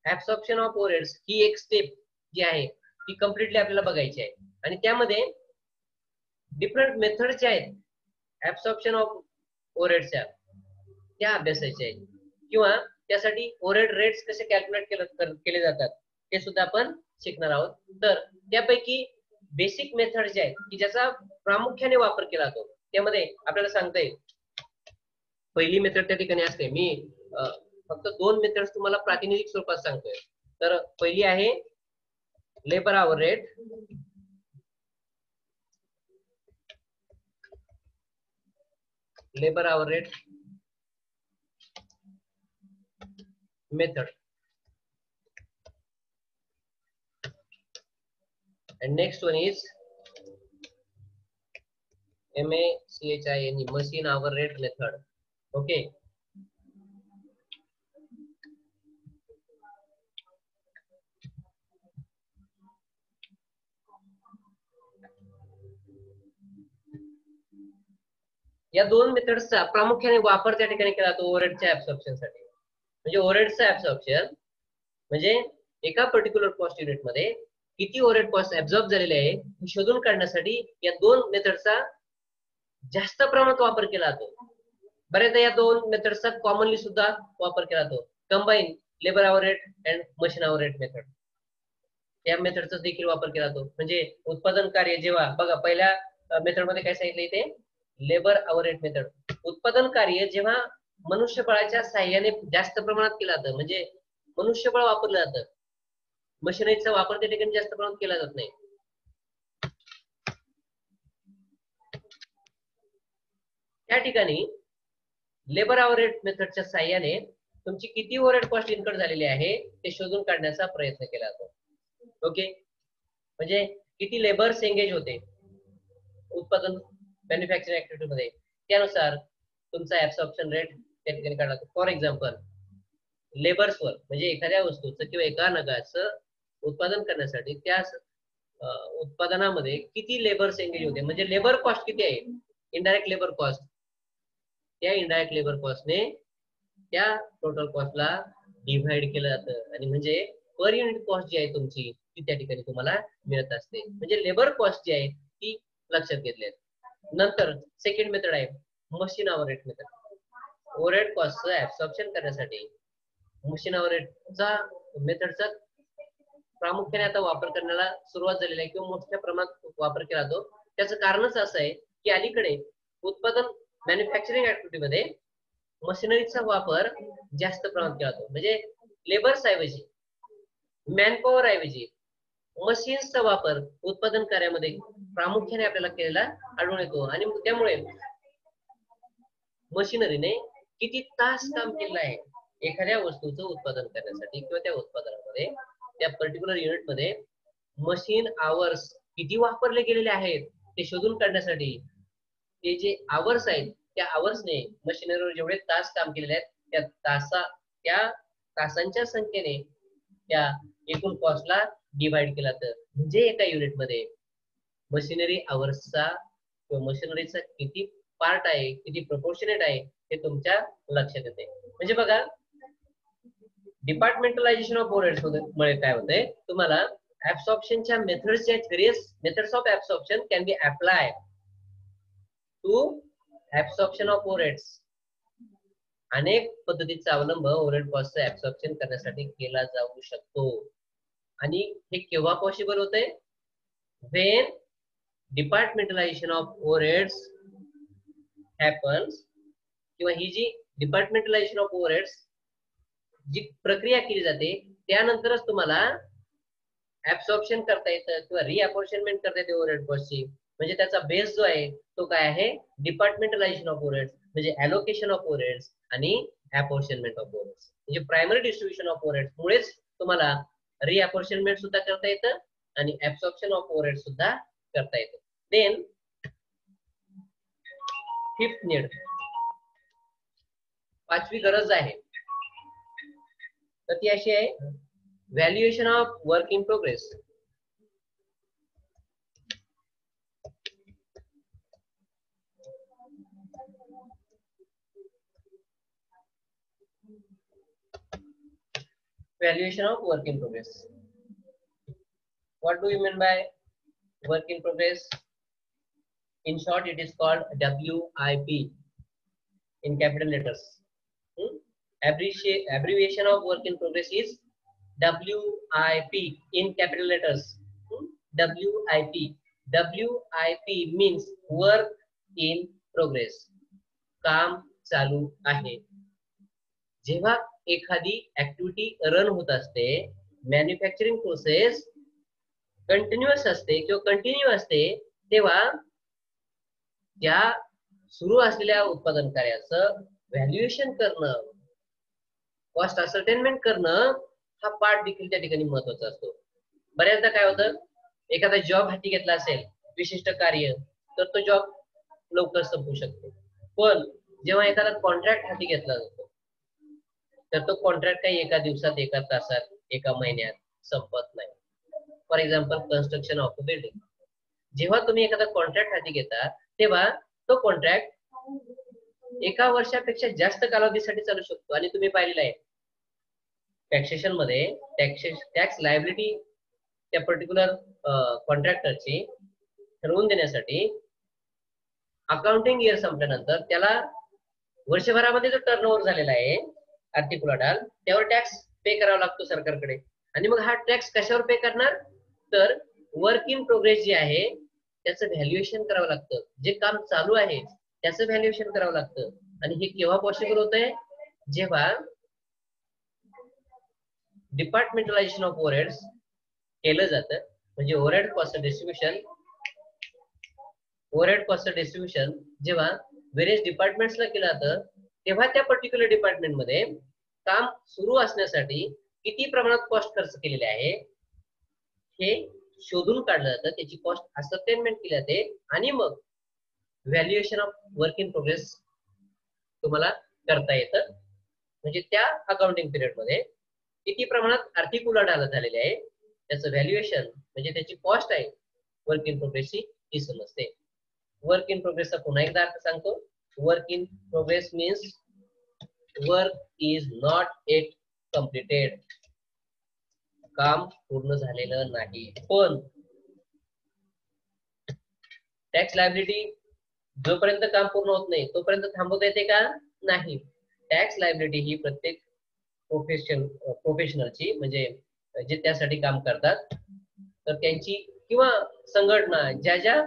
ऍब्सॉर्प्शन ऑफ ओव्हरहेड्स ही एक स्टेप जी आहे ती कम्प्लिटली आपल्याला बघायची आहे आणि त्यामध्ये डिफरंट मेथड ज्या आहेत ऍब्सॉर्प्शन ऑफ ओव्हरहेड्सच्या त्या अभ्यासायच्या आहेत किंवा त्यासाठी ओव्हरहेड रेट्स कसे कॅल्क्युलेट केले जातात ते सुद्धा आपण शिकणार आहोत. तर त्यापैकी बेसिक मेथड जे आहेत की ज्याचा प्रामुख्याने वापर केला जातो त्यामध्ये आपल्याला सांगता येईल पहिली मेथड त्या ठिकाणी असते. मी फक्त 2 मेथड्स तुम्हाला प्रातिनिधिक स्वरूपात सांगतोय. तर पहिली आहे labour hour rate, labour hour rate method, and next one is MACHINE, machine hour rate method. Okay, या दोन मेथड्सचा प्रामुख्याने वापर त्या ठिकाणी केला जातो ओव्हरहेडच्या ऍब्सॉर्प्शन साठी. म्हणजे ओव्हरहेडचा ऍब्सॉर्प्शन म्हणजे एका पर्टिक्युलर कॉस्ट युनिट मध्ये किती ओव्हरहेड कॉस्ट ऍब्सॉर्ब झालेले आहे हे शोधून काढण्यासाठी या दोन मेथडचा जास्त प्रमाणात वापर केला जातो. बऱ्याचदा या दोन मेथड्सचा कॉमनली सुद्धा वापर केला जातो. Combine labour overhead and machine overhead method या मेथडचा देखील वापर केला जातो. म्हणजे उत्पादन कार्य जेव्हा बघा पहिल्या मेथड मध्ये काय सांगितलं इथे लेबर ओव्हरहेड मेथड, उत्पादन कार्य जेव्हा मनुष्यबळाच्या साह्याने जास्त प्रमाणात केलं जातं म्हणजे मनुष्यबळ वापरलं जातं, मशिनरीचा वापर त्या ठिकाणी जास्त प्रमाणात केला जात नाही. त्या ठिकाणी लेबर ओव्हरहेड मेथडच्या साह्याने तुमची किती ओव्हरहेड कॉस्ट इन्कट झालेली आहे ते शोधून काढण्याचा प्रयत्न केला जातो. ओके, म्हणजे किती लेबर्स एंगेज होते उत्पादन मॅन्युफॅक्चरिंग ऍक्टिव्हिटी मध्ये, त्यानुसार तुमचा ऍब्सॉर्प्शन रेट त्या ठिकाणी काढला जातो. फॉर एक्झाम्पल लेबर्सवर म्हणजे एखाद्या वस्तूचं किंवा एका नगाचं उत्पादन करण्यासाठी त्या उत्पादनामध्ये किती लेबर्स एंगेज होते म्हणजे लेबर कॉस्ट किती आहे, इनडायरेक्ट लेबर कॉस्ट, त्या इनडायरेक्ट लेबर कॉस्टने त्या टोटल कॉस्टला डिव्हाइड केलं जातं आणि म्हणजे पर युनिट कॉस्ट जी आहे तुमची ती त्या ठिकाणी तुम्हाला मिळत असते. म्हणजे लेबर कॉस्ट जी आहे ती लक्षात घेतली. नंतर सेकंड मेथड आहे मशीन ओव्हरहेड मेथड. ओव्हरहेड कॉस्टचं ऍब्सॉर्प्शन करण्यासाठी मशीन ओव्हरहेडचा मेथडचा प्रामुख्याने आता वापर करण्याला सुरुवात झालेली आहे किंवा मोठ्या प्रमाणात वापर केला जातो. त्याचं कारणच असं आहे की अलीकडे उत्पादन मॅन्युफॅक्चरिंग ऍक्टिव्हिटी मध्ये मशिनरीचा वापर जास्त प्रमाणात केला जातो. म्हणजे लेबर्स ऐवजी मॅनपॉवर ऐवजी मशीन्सचा वापर उत्पादन कार्यामध्ये प्रामुख्याने आपल्याला केलेला आढळून येतो आणि त्यामुळे मशिनरीने किती तास काम केलं आहे एखाद्या वस्तूचं उत्पादन करण्यासाठी किंवा त्या उत्पादनामध्ये त्या पर्टिक्युलर युनिट मध्ये मशीन आवर्स किती वापरले गेलेले आहेत ते शोधून काढण्यासाठी ते जे आवर्स आहेत त्या आवर्सने मशिनरीवर जेवढे तास काम केलेले आहेत त्या तासांच्या संख्येने त्या एकूण कॉस्टला डिवाइड केला तर म्हणजे एका युनिट मध्ये मशिनरी आवर्सचा किंवा मशिनरीचा किती पार्ट आहे किती प्रपोर्शनेट आहे हे तुमच्या लक्षात येते. म्हणजे बघा डिपार्टमेंटलायझेशन ऑफ ओव्हरहेड्स मुळे काय होतंय तुम्हाला ऍब्सॉर्प्शनच्या मेथड्सच्या various methods of absorption can be apply to absorption of overheads. अनेक पद्धतीचा अवलंब ओव्हरहेड कॉस्टचं ऍब्सॉर्प्शन करण्यासाठी केला जाऊ शकतो. आणि हे केव्हा पॉसिबल होतंय व्हेन डिपार्टमेंटलायझेशन ऑफ ओव्हरहेड्स हॅपन्स किंवा ही जी डिपार्टमेंटलायझेशन ऑफ ओव्हरहेड्स जी प्रक्रिया केली जाते त्यानंतरच तुम्हाला ऍब्सॉर्प्शन करता येतं किंवा रिअपॉर्शनमेंट करता येते ओव्हरहेड कॉस्टची. म्हणजे त्याचा बेस जो आहे तो काय आहे डिपार्टमेंटलायझेशन ऑफ ओव्हरहेड्स म्हणजे ॲलोकेशन ऑफ ओव्हरहेड्स आणि अपॉर्शनमेंट ऑफ ओव्हरहेड्स. म्हणजे प्रायमरी डिस्ट्रीब्युशन ऑफ ओव्हरहेड्स मुळेच तुम्हाला रिअपॉर्शनमेंट सुद्धा करता येतं आणि ऍब्सॉर्प्शन ऑफ ओव्हरहेड्स सुद्धा करता येतं. देन फिफ्थ नीड, पाचवी गरज आहे तर ती अशी आहे valuation of work in progress. Valuation of work in progress. What do you mean by work in progress? In short, it is called WIP in capital letters. Abbreviation of work in progress is WIP in capital letters. WIP. WIP means work in progress. काम चालू आहे. जेव्हा एखादी activity run होत असते manufacturing process continuous असते किंवा continue असते तेव्हा त्या सुरू असलेल्या उत्पादन कार्याचं व्हॅल्युएशन करणं कॉस्ट असर्टेनमेंट करणं हा पार्ट देखील त्या ठिकाणी महत्वाचा असतो. बऱ्याचदा काय होतं एखादा जॉब हाती घेतला असेल विशिष्ट कार्य तर तो जॉब लवकर संपू शकतो. पण जेव्हा एखादा कॉन्ट्रॅक्ट हाती घेतला जातो तर तो कॉन्ट्रॅक्ट काही एका दिवसात एका तासात एका महिन्यात संपत नाही. For example construction of a building. जेव्हा तुम्ही एखादा कॉन्ट्रॅक्ट हाती घेता तेव्हा तो कॉन्ट्रॅक्ट एका वर्षापेक्षा जास्त कालावधीसाठी चालू शकतो. आणि तुम्ही पाहिलेलं आहे टॅक्सेशन मध्ये टॅक्स लायबिलिटी त्या पर्टिक्युलर कॉन्ट्रॅक्टरची ठरवून देण्यासाठी अकाउंटिंग इयर संपल्यानंतर त्याला वर्षभरामध्ये जो टर्नओव्हर झालेला आहे आर्थिक उलाढाल त्यावर टॅक्स पे करावा लागतो सरकारकडे. आणि मग हा टॅक्स कशावर पे करणार, तर वर्क इन प्रोग्रेस जे आहे त्याचं व्हॅल्युएशन करावं लागतं. जे काम चालू आहे त्याचं व्हॅल्युएशन करावं लागतं. आणि हे केव्हा पॉसिबल होत आहे, जेव्हा डिपार्टमेंटलायझेशन ऑफ ओव्हरहेड्स केलं जातं. म्हणजे ओव्हरहेड कॉस्ट डिस्ट्रीब्युशन जेव्हा व्हेरियस डिपार्टमेंट्सला केलं जातं तेव्हा त्या पर्टिक्युलर डिपार्टमेंटमध्ये काम सुरू असण्यासाठी किती प्रमाणात कॉस्ट खर्च केलेले आहे हे शोधून काढलं जातं. त्याची कॉस्ट असरटेनमेंट केली जाते आणि मग valuation of work in progress तुम्हाला करता येतं. म्हणजे त्या अकाउंटिंग पिरियड मध्ये किती प्रमाणात आर्थिक उलाढाल झालेली आहे त्याचं व्हॅल्युएशन म्हणजे त्याची कॉस्ट आहे वर्क इन प्रोग्रेसची ती समजते. वर्क इन प्रोग्रेसचा पुन्हा एकदा अर्थ सांगतो. Work in progress means work is not at completed. काम पूर्ण झालेलं नाही. पण टॅक्स लायबिलिटी जोपर्यंत काम पूर्ण होत नाही तोपर्यंत थांबवता येते का, नाही. टॅक्स लायबिलिटी ही प्रत्येक प्रोफेशनलची म्हणजे जे त्यासाठी काम करतात तर त्यांची किंवा संघटना ज्या ज्या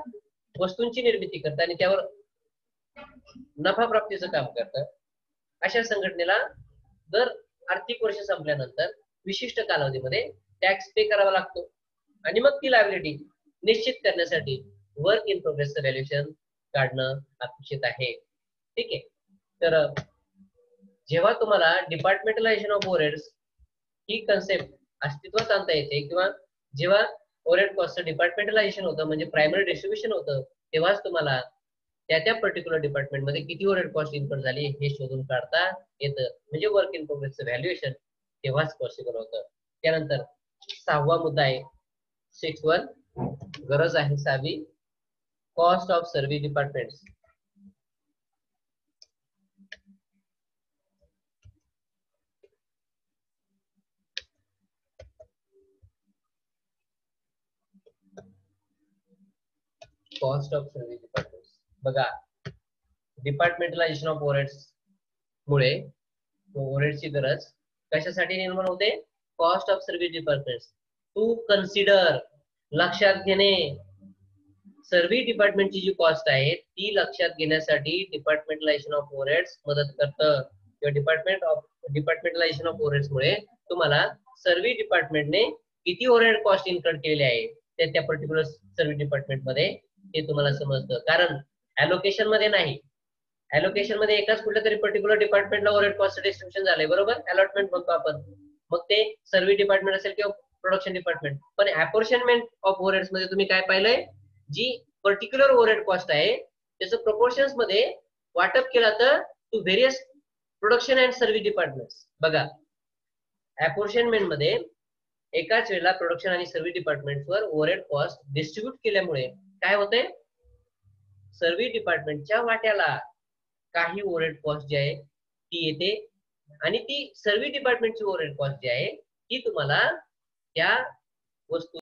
वस्तूंची निर्मिती करतात आणि त्यावर नफा प्राप्तीचं काम करतात अशा संघटनेला दर आर्थिक वर्ष संपल्यानंतर विशिष्ट कालावधीमध्ये टॅक्स पे करावा लागतो. आणि मग ती लायबिलिटी निश्चित करण्यासाठी वर्क इन प्रोग्रेसचं व्हॅल्युएशन काढणं अपेक्षित आहे. ठीक आहे. तर जेव्हा तुम्हाला डिपार्टमेंटलायझेशन ऑफ ओव्हरहेड्स ही कन्सेप्ट अस्तित्वात आणता येते किंवा जेव्हा ओव्हरहेड कॉस्टचं डिपार्टमेंटलायझेशन होतं म्हणजे प्रायमरी डिस्ट्रीब्युशन होतं तेव्हाच तुम्हाला त्या पर्टिक्युलर डिपार्टमेंटमध्ये किती ओव्हरहेड कॉस्ट इन्कम झाली हे शोधून काढता येतं. म्हणजे वर्क इन प्रोग्रेसचं व्हॅल्युएशन तेव्हाच पॉसिबल होतं. त्यानंतर 6वा मुद्दा आहे 6.1 गरज आहे 6वी cost of service departments. Cost of service departments बघा डिपार्टमेंटलायझेशन ऑफ ओव्हरहेड्स मुळे ओव्हरहेडची गरज कशासाठी निर्माण होते, cost of service departments. To consider लक्षात घेणे सर्व्हिस डिपार्टमेंटची जी कॉस्ट आहे ती लक्षात घेण्यासाठी डिपार्टमेंटलायझेशन ऑफ ओव्हरहेड्स मदत करतं. किंवा डिपार्टमेंटलायझेशन ऑफ ओव्हरहेड्स मुळे तुम्हाला सर्व्हिस डिपार्टमेंटने किती ओव्हरहेड कॉस्ट इन्कम केलेली आहे त्या पर्टिक्युलर सर्व्हिस डिपार्टमेंट मध्ये हे तुम्हाला समजतं. कारण ॲलोकेशन मध्ये नाही, ॲलोकेशन मध्ये एकाच कुठल्या तरी पर्टिक्युलर डिपार्टमेंटला ओव्हरहेड कॉस्ट डिस्ट्रीब्युशन झालंय बरोबर, अलॉटमेंट म्हणतो आपण. मग ते सर्व्हिस डिपार्टमेंट असेल किंवा प्रोडक्शन डिपार्टमेंट. पण अपॉर्शनमेंट ऑफ ओव्हरहेड्स मध्ये तुम्ही काय पाहिलंय, जी पर्टिक्युलर ओव्हरहेड कॉस्ट आहे त्याचं प्रोपोर्शन्स मध्ये वाटप केलं जातं to various production and service departments. बघा अपॉर्शनमेंट मध्ये एकाच वेळेला प्रोडक्शन आणि सर्व्हिस डिपार्टमेंटवर ओव्हरहेड कॉस्ट डिस्ट्रीब्यूट केल्यामुळे काय होतंय, सर्व्हिस डिपार्टमेंटच्या वाट्याला काही ओव्हरहेड कॉस्ट जी आहे ती येते आणि ती सर्व्हिस डिपार्टमेंटची ओव्हरहेड कॉस्ट जी आहे ती तुम्हाला त्या वस्तू